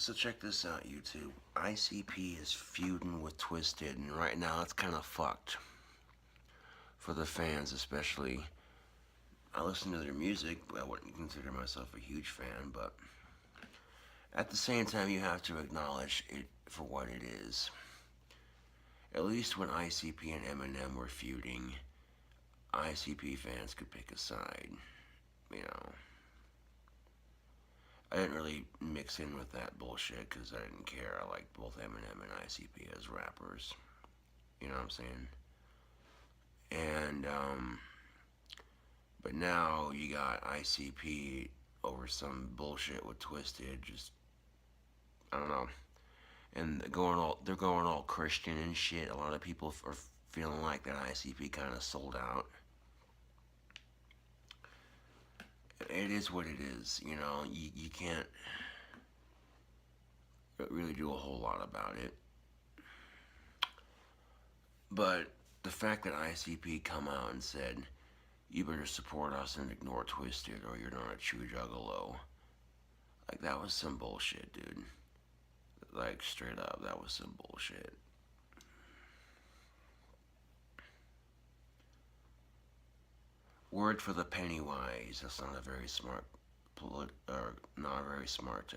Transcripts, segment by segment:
So check this out, YouTube. ICP is feuding with Twisted, and right now it's kind of fucked for the fans, especially. I listen to their music, but I wouldn't consider myself a huge fan. But at the same time, you have to acknowledge it for what it is. At least when ICP and Eminem were feuding, ICP fans could pick a side. You know, I didn't really mix in with that bullshit because I didn't care. I liked both Eminem and ICP as rappers. You know what I'm saying? And but now you got ICP over some bullshit with Twisted. Just I don't know. And they're going all Christian and shit. A lot of people are feeling like that ICP kind of sold out. It is what it is. You know, you can't really do a whole lot about it. But the fact that ICP come out and said, you better support us and ignore Twisted or you're not a true juggalo. Like, that was some bullshit, dude. Like, straight up, that was some bullshit. Word for the Pennywise. That's not a very smart, or not a very smart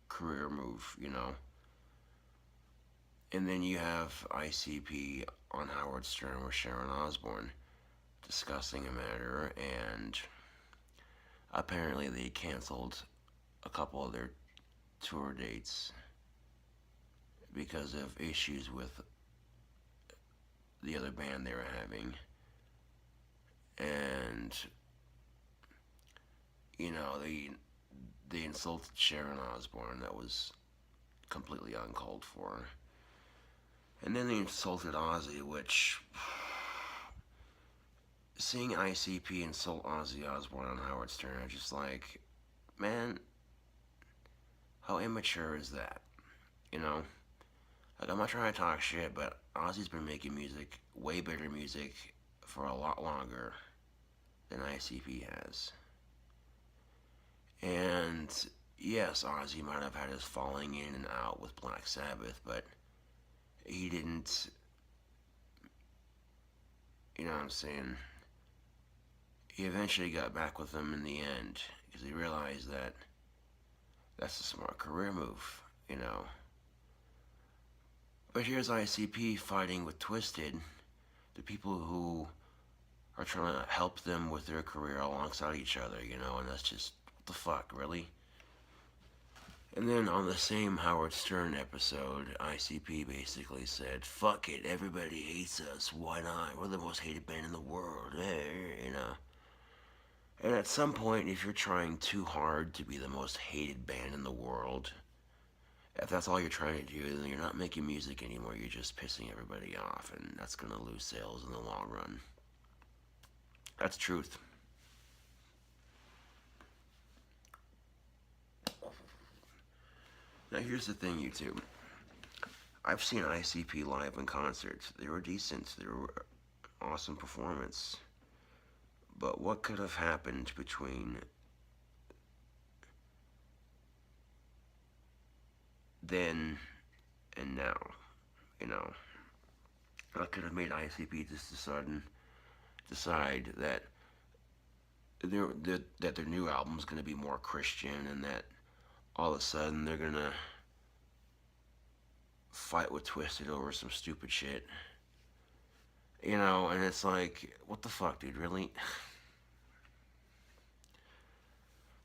career move, you know. And then you have ICP on Howard Stern with Sharon Osbourne discussing a matter, and apparently they canceled a couple of their tour dates because of issues with the other band they were having. And you know, they insulted Sharon Osbourne. That was completely uncalled for. And then they insulted Ozzy, which seeing ICP insult Ozzy Osbourne on Howard Stern, I'm just like, man, how immature is that? You know? Like, I'm not trying to talk shit, but Ozzy's been making music, way better music, for a lot longer than ICP has. And yes, Ozzy might have had his falling in and out with Black Sabbath, but he didn't, you know what I'm saying? He eventually got back with them in the end because he realized that that's a smart career move, you know. But here's ICP fighting with Twisted, the people who are trying to help them with their career alongside each other, you know, and that's just, what the fuck, really? And then on the same Howard Stern episode, ICP basically said, fuck it, everybody hates us, why not? We're the most hated band in the world, you know. And at some point, if you're trying too hard to be the most hated band in the world, if that's all you're trying to do, then you're not making music anymore, you're just pissing everybody off, and that's gonna lose sales in the long run. That's truth. Now here's the thing, YouTube. I've seen ICP live in concerts. They were decent. They were awesome performance. But what could have happened between then and now? You know, what could have made ICP just decide that their new album's going to be more Christian, and that all of a sudden they're going to fight with Twisted over some stupid shit. You know, and it's like, what the fuck, dude, really?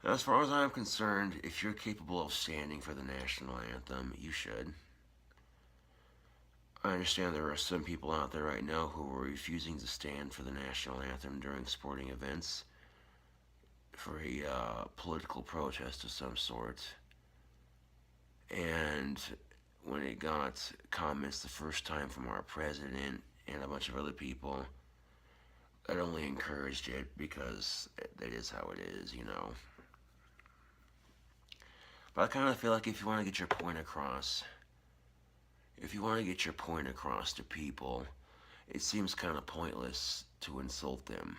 As far as I'm concerned, if you're capable of standing for the national anthem, you should. I understand there are some people out there right now who are refusing to stand for the national anthem during sporting events for a political protest of some sort. And when it got comments the first time from our president and a bunch of other people, that only encouraged it because that is how it is, you know. But I kind of feel like if you want to get your point across, to people, it seems kind of pointless to insult them.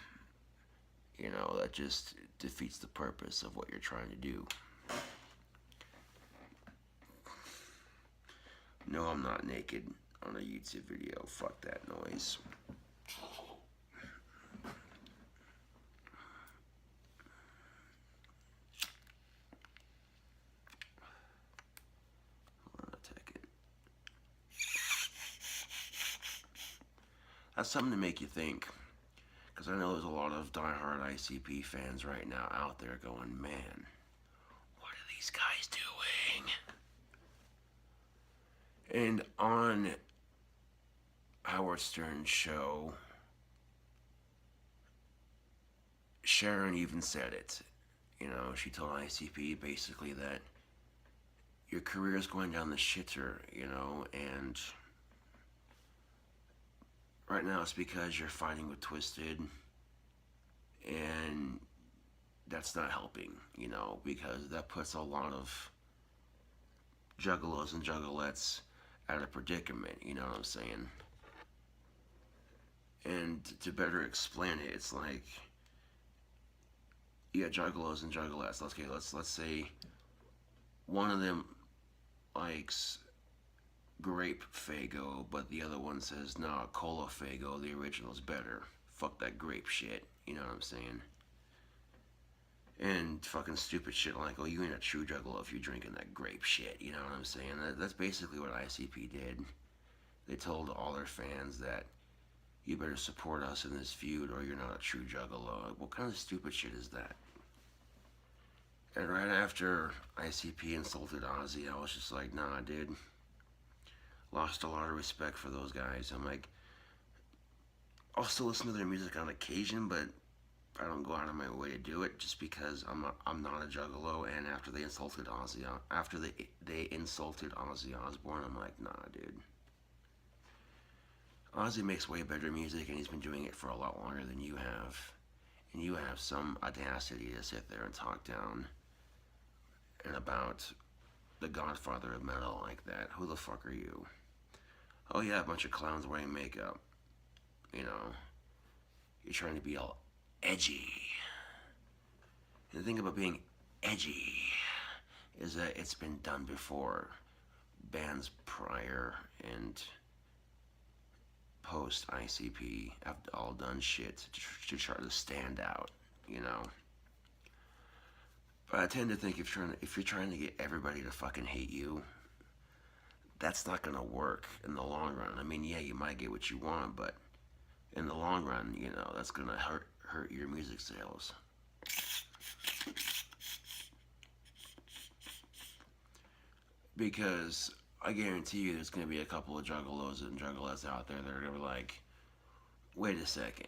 You know, that just defeats the purpose of what you're trying to do. No, I'm not naked on a YouTube video. Fuck that noise. Hold on a second. That's something to make you think. Because I know there's a lot of diehard ICP fans right now out there going, man, what are these guys doing? And on Howard Stern's show, Sharon even said it. You know, she told ICP basically that your career is going down the shitter, you know, and right now it's because you're fighting with Twisted, and that's not helping, you know, because that puts a lot of juggalos and juggalettes at a predicament, you know what I'm saying? And to better explain it, it's like, yeah, juggalos and juggalettes. Okay, let's say one of them likes grape Fago, but the other one says, nah, cola Fago, the original's better. Fuck that grape shit, you know what I'm saying? And fucking stupid shit like, oh, you ain't a true juggalo if you're drinking that grape shit, you know what I'm saying? That's basically what ICP did. They told all their fans that you better support us in this feud or you're not a true juggalo. What kind of stupid shit is that? And right after ICP insulted Ozzy, I was just like, nah, dude. Lost a lot of respect for those guys. I'm like, I'll still listen to their music on occasion, but I don't go out of my way to do it just because I'm not a juggalo. And after they insulted Ozzy, they insulted Ozzy Osbourne, I'm like, nah, dude. Ozzy makes way better music, and he's been doing it for a lot longer than you have. And you have some audacity to sit there and talk down and about the godfather of metal like that. Who the fuck are you? Oh yeah, a bunch of clowns wearing makeup. You know, you're trying to be all edgy. And the thing about being edgy is that it's been done before. Bands prior and post ICP have all done shit to try to stand out, you know. But I tend to think if you're trying to get everybody to fucking hate you, that's not gonna work in the long run. I mean, yeah, you might get what you want, but in the long run, you know, that's gonna hurt your music sales. Because I guarantee you there's gonna be a couple of juggalos and juggalettes out there that are gonna be like, wait a second,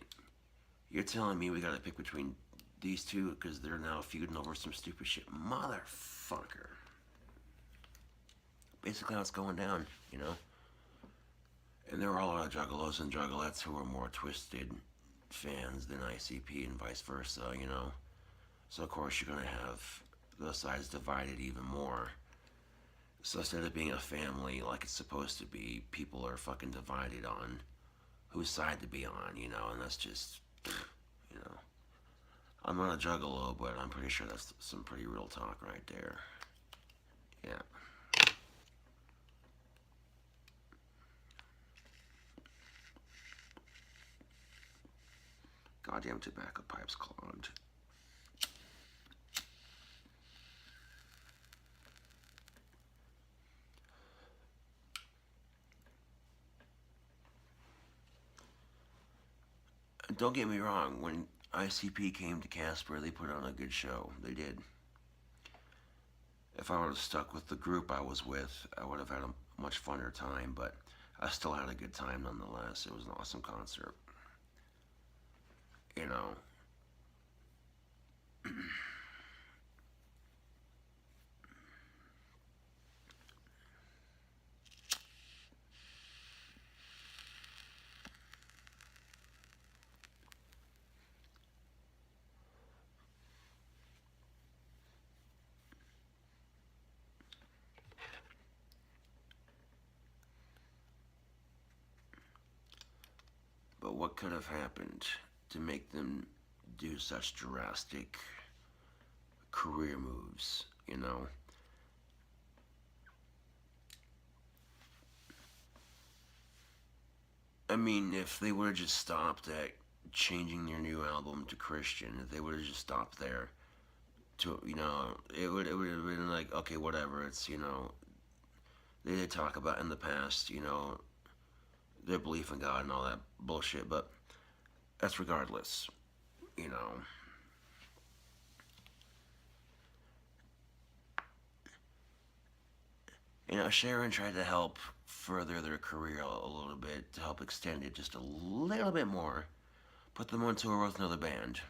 you're telling me we gotta pick between these two because they're now feuding over some stupid shit? Motherfucker. Basically how it's going down, you know? And there are a lot of juggalos and juggalettes who are more Twisted fans than ICP and vice versa, you know? So of course you're gonna have those sides divided even more. So instead of being a family like it's supposed to be, people are fucking divided on whose side to be on, you know? And that's just, you know. I'm not a juggalo, but I'm pretty sure that's some pretty real talk right there. Yeah. Goddamn tobacco pipes clogged. Don't get me wrong, when ICP came to Casper, they put on a good show. They did. If I would have stuck with the group I was with, I would have had a much funner time, but I still had a good time nonetheless. It was an awesome concert. You know. But what could have happened to make them do such drastic career moves, you know? I mean, if they would have just stopped at changing their new album to Christian, if they would have just stopped there, to it would have been like, okay, whatever. It's they did talk about in the past, their belief in God and all that bullshit, but that's regardless, you know. Sharon tried to help further their career a little bit, to help extend it just a little bit more. Put them on tour with another band.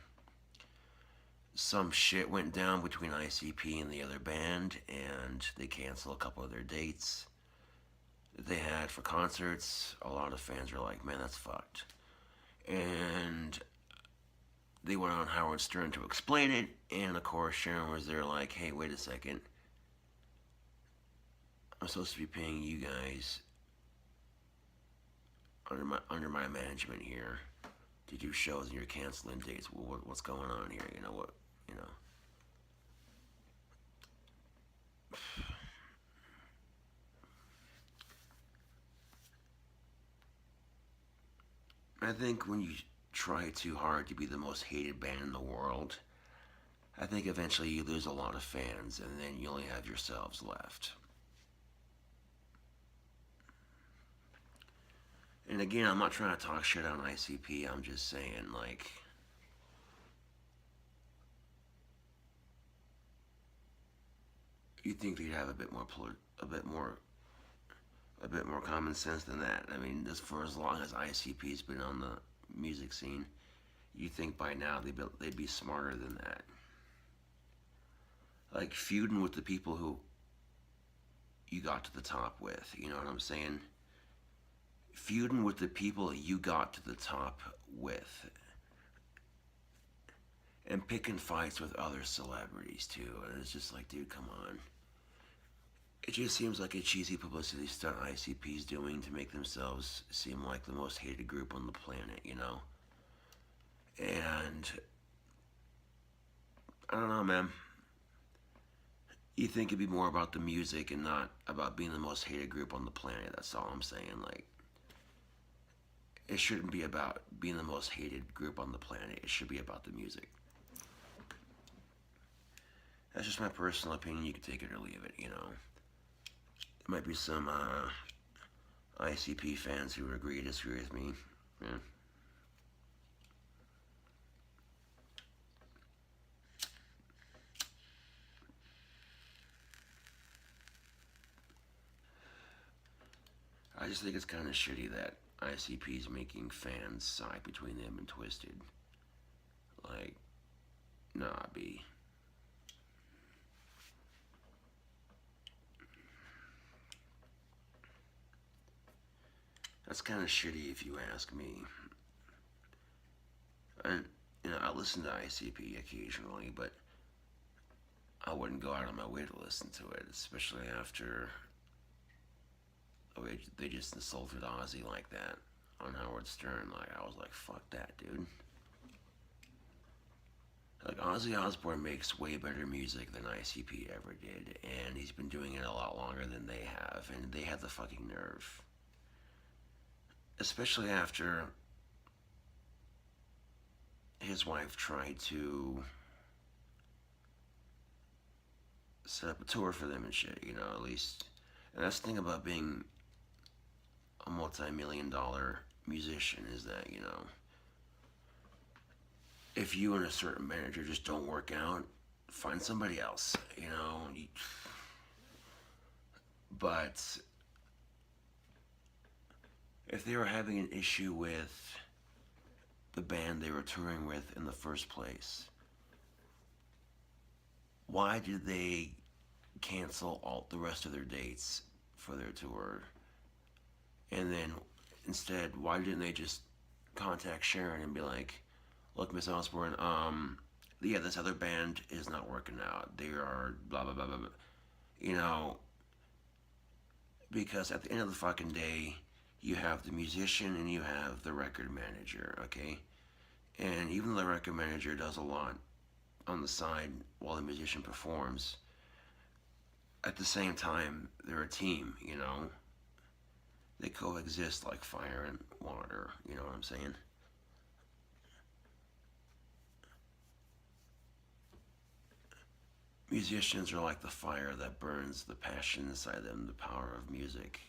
Some shit went down between ICP and the other band, and they canceled a couple of their dates that they had for concerts. A lot of fans were like, man, that's fucked. And they went on Howard Stern to explain it, and of course, Sharon was there like, hey, wait a second. I'm supposed to be paying you guys under my management here to do shows, and you're canceling dates. What's going on here? You know what? You know. I think when you try too hard to be the most hated band in the world, I think eventually you lose a lot of fans, and then you only have yourselves left. And again, I'm not trying to talk shit on ICP. I'm just saying, like, you think they'd have a bit more, a bit more common sense than that. I mean, just for as long as ICP's been on the music scene, you think by now they'd be smarter than that. Like feuding with the people who you got to the top with. You know what I'm saying? Feuding with the people you got to the top with, and picking fights with other celebrities too. And it's just like, dude, come on. It just seems like a cheesy publicity stunt ICP's doing to make themselves seem like the most hated group on the planet, you know? And I don't know, man. You think it'd be more about the music and not about being the most hated group on the planet. That's all I'm saying. Like, it shouldn't be about being the most hated group on the planet. It should be about the music. That's just my personal opinion. You can take it or leave it, you know. There might be some ICP fans who agree or disagree with me. Yeah. I just think it's kind of shitty that ICP's making fans side between them and Twisted. Like, nah, B. That's kind of shitty if you ask me. And, I listen to ICP occasionally, but I wouldn't go out of my way to listen to it, especially after they just insulted Ozzy like that on Howard Stern. Like, I was like, fuck that, dude. Like, Ozzy Osbourne makes way better music than ICP ever did, and he's been doing it a lot longer than they have, and they have the fucking nerve. Especially after his wife tried to set up a tour for them and shit, at least. And that's the thing about being a multi-million-dollar musician is that, if you and a certain manager just don't work out, find somebody else, But if they were having an issue with the band they were touring with in the first place, why did they cancel all the rest of their dates for their tour? And then instead, why didn't they just contact Sharon and be like, look, Miss Osbourne, yeah, this other band is not working out. They are blah, blah, blah, blah, blah. Because at the end of the fucking day, you have the musician and you have the record manager, okay? And even though the record manager does a lot on the side while the musician performs, at the same time, they're a team, they coexist like fire and water. You know what I'm saying? Musicians are like the fire that burns the passion inside them, the power of music.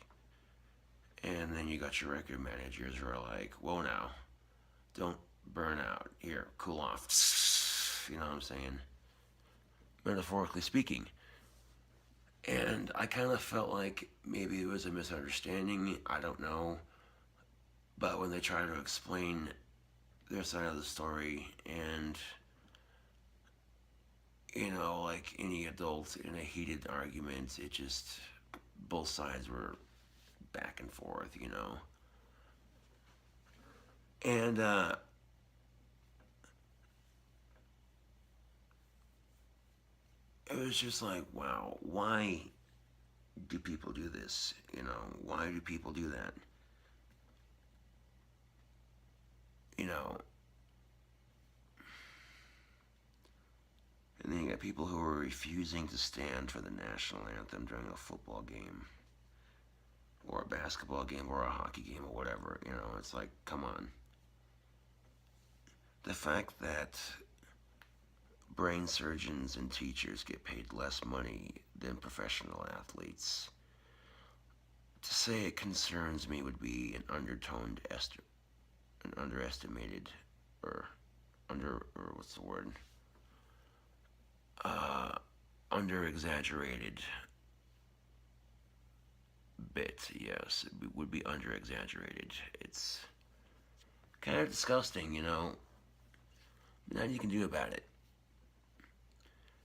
And then you got your record managers who are like, whoa now, don't burn out. Here, cool off. You know what I'm saying? Metaphorically speaking. And I kind of felt like maybe it was a misunderstanding. I don't know. But when they try to explain their side of the story, and, you know, like any adult in a heated argument, it just, both sides were back and forth, you know. And it was just like, wow, why do people do this? You know, why do people do that? You know, and then you got people who are refusing to stand for the national anthem during a football game, or a basketball game, or a hockey game, or whatever. You know, it's like, come on. The fact that brain surgeons and teachers get paid less money than professional athletes, to say it concerns me would be an an underestimated, or or what's the word? Under exaggerated bit. Yes, it would be under exaggerated. It's kind of disgusting, you know. Nothing you can do about it.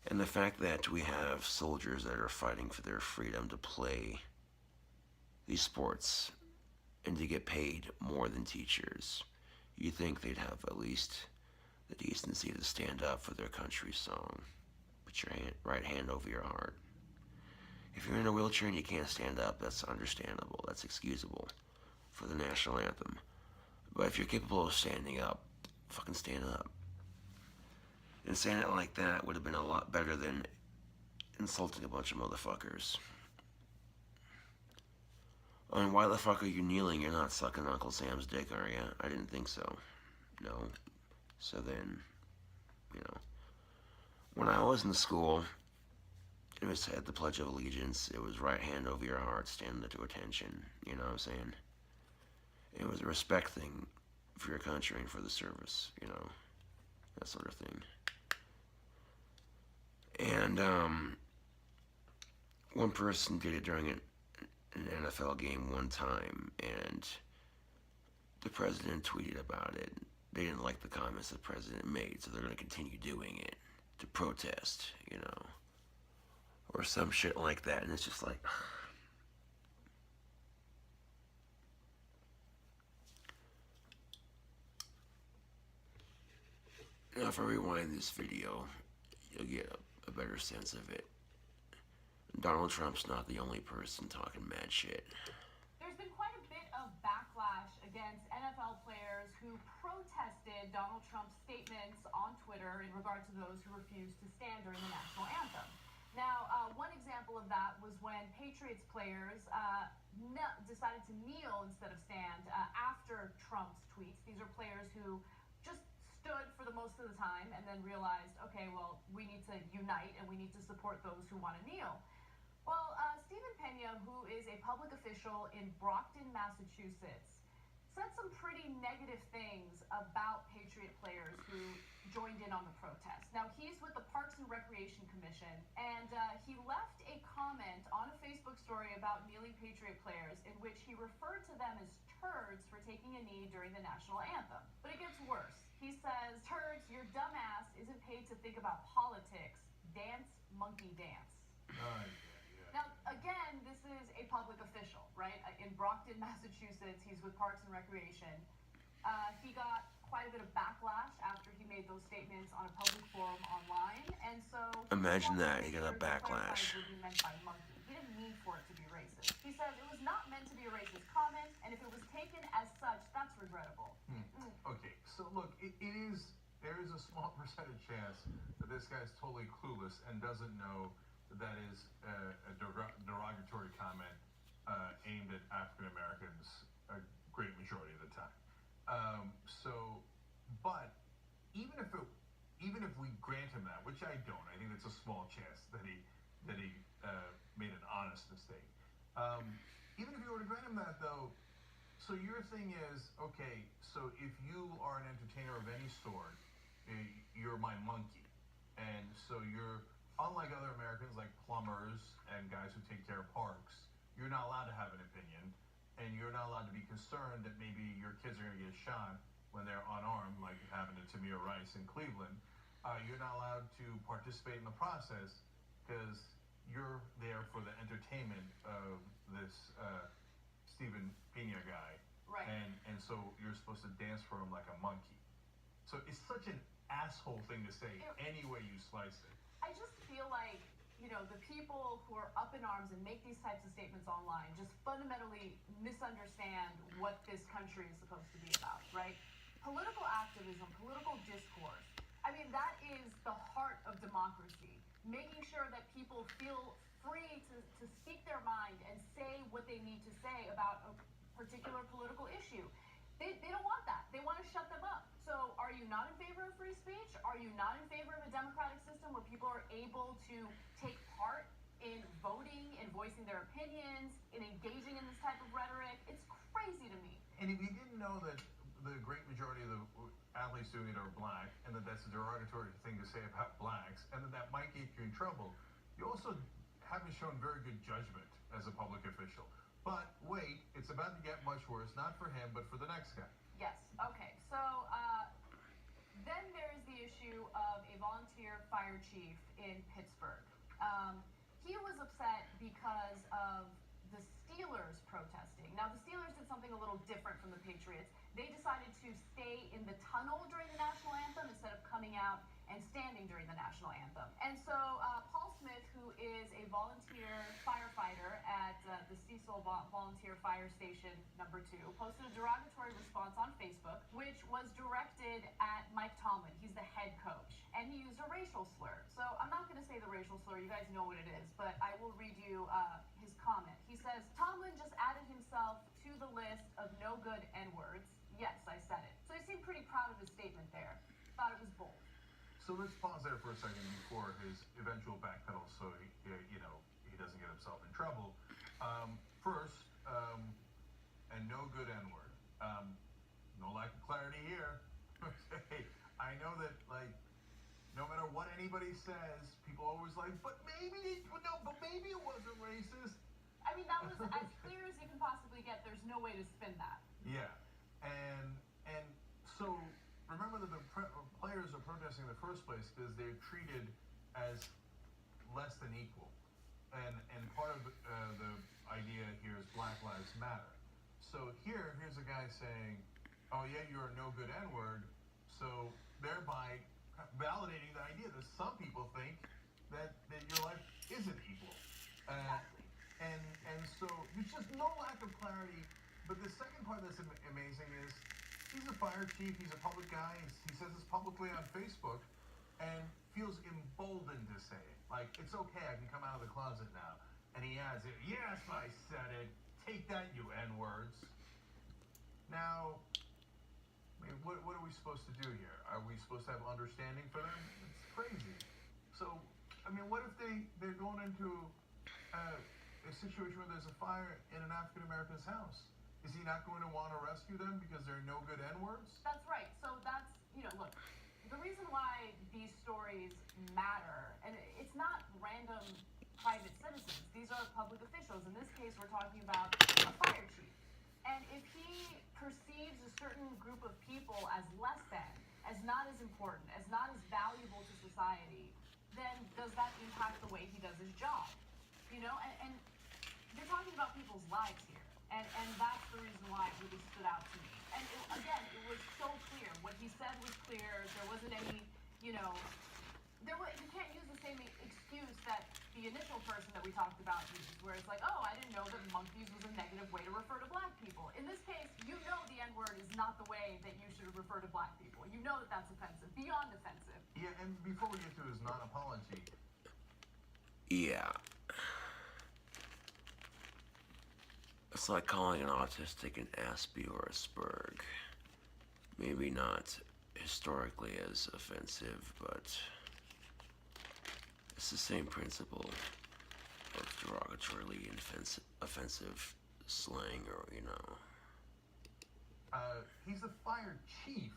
And the fact that we have soldiers that are fighting for their freedom to play these sports and to get paid more than teachers, you think they'd have at least the decency to stand up for their country's song. Put your right hand over your heart. If you're in a wheelchair and you can't stand up, that's understandable. That's excusable for the national anthem. But if you're capable of standing up, fucking stand up. And saying it like that would have been a lot better than insulting a bunch of motherfuckers. I mean, why the fuck are you kneeling? You're not sucking Uncle Sam's dick, are you? I didn't think so. No. So then, you know. When I was in school, it was said the Pledge of Allegiance. It was right hand over your heart, stand to attention. You know what I'm saying? It was a respect thing for your country and for the service, you know, that sort of thing. And one person did it during an NFL game one time, and the president tweeted about it. They didn't like the comments the president made, so they're going to continue doing it to protest, you know, or some shit like that. And it's just like, you know, if I rewind this video, you'll get a better sense of it. Donald Trump's not the only person talking mad shit. There's been quite a bit of backlash against NFL players who protested Donald Trump's statements on Twitter in regard to those who refused to stand during the national anthem. Now, one example of that was when Patriots players decided to kneel instead of stand after Trump's tweets. These are players who just stood for the most of the time and then realized, okay, well, we need to unite and we need to support those who want to kneel. Well, Stephen Pena, who is a public official in Brockton, Massachusetts, said some pretty negative things about Patriot players who joined in on the protest. Now, he's with the Parks and Recreation Commission, and he left a comment on a Facebook story about kneeling Patriot players in which he referred to them as turds for taking a knee during the national anthem. But it gets worse. He says, turds, your dumb ass isn't paid to think about politics. Dance, monkey, dance. Now, again, this is a public official, right? In Brockton, Massachusetts, he's with Parks and Recreation. He got quite a bit of backlash after he made those statements on a public forum online, and so... Imagine that, he got a backlash. What he meant by monkey. He didn't mean for it to be racist. He says it was not meant to be a racist comment, and if it was taken as such, that's regrettable. Okay, so look, there is a small percentage chance that this guy's totally clueless and doesn't know that is a derogatory comment aimed at African Americans a great majority of the time. But even if we grant him that, which I don't, I think it's a small chance that he made an honest mistake. Even if you were to grant him that, though, so your thing is, okay, so if you are an entertainer of any sort, you're my monkey. And so you're, unlike other Americans like plumbers and guys who take care of parks, you're not allowed to have an opinion, and you're not allowed to be concerned that maybe your kids are going to get shot when they're unarmed, like it happened to Tamir Rice in Cleveland. You're not allowed to participate in the process because you're there for the entertainment of this Steven Pena guy. Right. And so you're supposed to dance for him like a monkey. So it's such an asshole thing to say any way you slice it. I just feel like, the people who are up in arms and make these types of statements online just fundamentally misunderstand what this country is supposed to be about, right? Political activism, political discourse. I mean, that is the heart of democracy. Making sure that people feel free to speak their mind and say what they need to say about a particular political issue. They don't want that. They want to shut them up. So are you not in favor of free speech? Are you not in favor of a democratic system where people are able to take part in voting and voicing their opinions, in engaging in this type of rhetoric? It's crazy to me. And if you didn't know that the great majority of the athletes doing it are black, and that that's a derogatory thing to say about blacks, and that might get you in trouble, you also haven't shown very good judgment as a public official. But wait, it's about to get much worse, not for him, but for the next guy. Yes. Okay. So then there's the issue of a volunteer fire chief in Pittsburgh. He was upset because of the Steelers protesting. Now, the Steelers did something a little different from the Patriots. They decided to stay in the tunnel during the national anthem instead of coming out and standing during the national anthem. And so Paul Smith, who is a volunteer firefighter at the Cecil Volunteer Fire Station number 2, posted a derogatory response on Facebook, which was directed at Mike Tomlin. He's the head coach. And he used a racial slur. So I'm not going to say the racial slur. You guys know what it is. But I will read you his comment. He says, Tomlin just added himself to the list of no good N-words. Yes, I said it. So he seemed pretty proud of his statement there. Thought it was bold. So let's pause there for a second before his eventual backpedal, so he doesn't get himself in trouble. First, and no good N-word. No lack of clarity here. Okay, I know that no matter what anybody says, people always but maybe it wasn't racist. I mean, that was as clear as you can possibly get. There's no way to spin that. Yeah, and so remember that the players are protesting in the first place because they're treated as less than equal, and part of the idea here is Black Lives Matter. So here's a guy saying, "Oh yeah, you're a no good N-word," so thereby validating the idea that some people think that your life isn't equal. And so there's just no lack of clarity. But the second part that's amazing is he's a fire chief, he's a public guy, he says this publicly on Facebook, and feels emboldened to say it. Like, it's okay, I can come out of the closet now. And he adds it, yes, I said it, take that, you N-words. Now, I mean, what are we supposed to do here? Are we supposed to have understanding for them? It's crazy. So, I mean, what if they're going into a situation where there's a fire in an African American's house? Is he not going to want to rescue them because they're no good N-words? That's right. So that's, look, the reason why these stories matter, and it's not random private citizens. These are public officials. In this case, we're talking about a fire chief. And if he perceives a certain group of people as less than, as not as important, as not as valuable to society, then does that impact the way he does his job? And you're talking about people's lives here. And that's the reason why it really stood out to me. And it was so clear. What he said was clear. There wasn't any, you can't use the same excuse that the initial person that we talked about used, where it's like, oh, I didn't know that monkeys was a negative way to refer to black people. In this case, the N-word is not the way that you should refer to black people. You know that that's offensive, beyond offensive. Yeah, and before we get to his non-apology. Yeah. It's like calling an autistic an Aspie or a Spurg. Maybe not historically as offensive, but it's the same principle of derogatorily offensive slang, or, you know. He's a fire chief,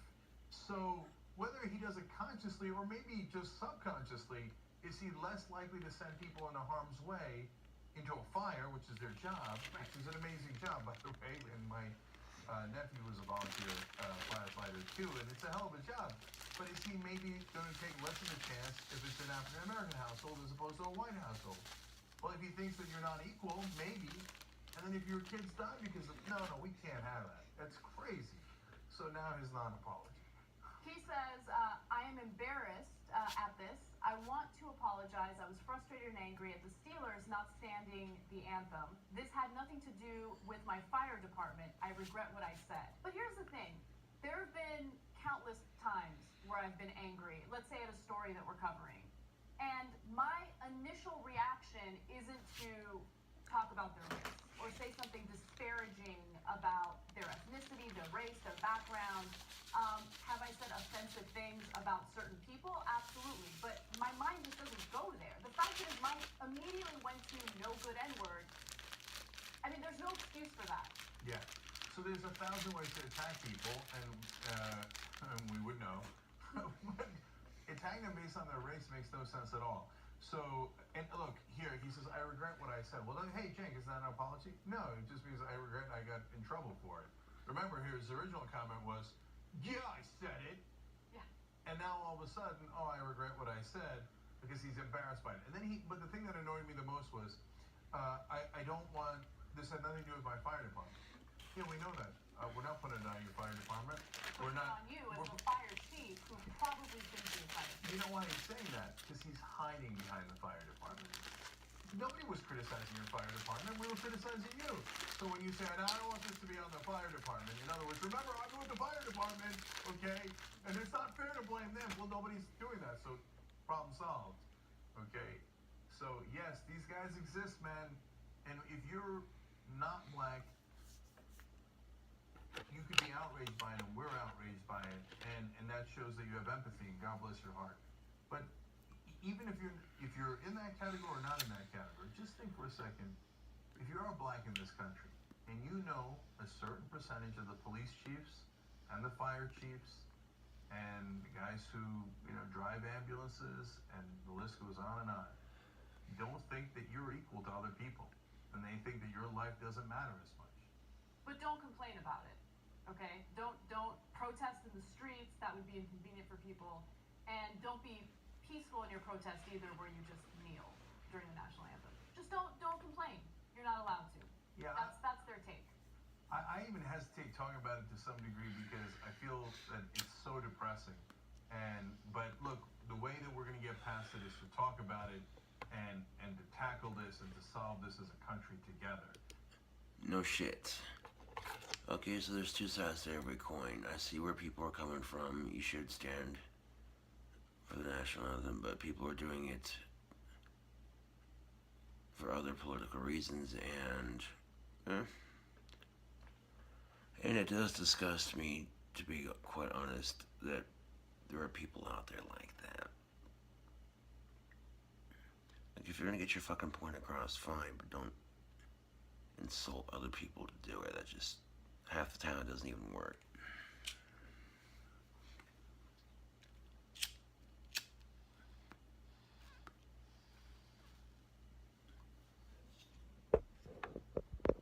so whether he does it consciously or maybe just subconsciously, is he less likely to send people into harm's way into a fire, which is their job, which is an amazing job, by the way, and my nephew was a volunteer firefighter too, and it's a hell of a job. But is he maybe going to take less of a chance if it's an African American household as opposed to a white household? Well, if he thinks that you're not equal, maybe. And then if your kids die because of, no, we can't have that. That's crazy. So now his non-apology. He says, I am embarrassed at this. I want to apologize. I was frustrated and angry at the Steelers not standing the anthem. This had nothing to do with my fire department. I regret what I said. But here's the thing. There have been countless times where I've been angry, let's say at a story that we're covering. And my initial reaction isn't to talk about their race or say something disparaging about their ethnicity, their race, their background. Have I said offensive things about certain people? Absolutely. But my mind just doesn't go there. The fact is, mine immediately went to no good N-word. I mean, there's no excuse for that. Yeah. So there's 1,000 ways to attack people, and we would know. But attacking them based on their race makes no sense at all. So, and look, here, he says, I regret what I said. Well, then, hey, Cenk, is that an apology? No, it just means I regret I got in trouble for it. Remember, his original comment was, yeah, I said it. Yeah. And now all of a sudden, oh, I regret what I said because he's embarrassed by it. And then but the thing that annoyed me the most was, I don't want, this had nothing to do with my fire department. Yeah, we know that. We're not putting it on your fire department. We're not. On you as the fire chief who probably shouldn't be a fire chief. You know why he's saying that? Because he's hiding behind the fire department. Nobody was criticizing your fire department. We were criticizing you. So when you say, I don't want this to be on the fire department, in other words, remember, I'm with the fire department, okay? And it's not fair to blame them. Well, nobody's doing that, so problem solved, okay? So, yes, these guys exist, man. And if you're not black, you could be outraged by it, and we're outraged by it, and that shows that you have empathy, and God bless your heart. But even if you're in that category or not in that category, just think for a second. If you are black in this country, and you know a certain percentage of the police chiefs and the fire chiefs and the guys who drive ambulances, and the list goes on and on, don't think that you're equal to other people, and they think that your life doesn't matter as much. But don't complain about it, okay? Don't protest in the streets. That would be inconvenient for people. And don't be peaceful in your protest either, where you just kneel during the national anthem. Just don't complain. You're not allowed to. Yeah, That's their take. I even hesitate talking about it to some degree because I feel that it's so depressing. But look, the way that we're going to get past it is to talk about it and to tackle this and to solve this as a country together. No shit. Okay, so there's two sides to every coin. I see where people are coming from. You should stand for the national anthem, but people are doing it for other political reasons, and it does disgust me, to be quite honest, that there are people out there like that. Like, if you're gonna get your fucking point across, fine, but don't insult other people to do it. That just, half the time it doesn't even work.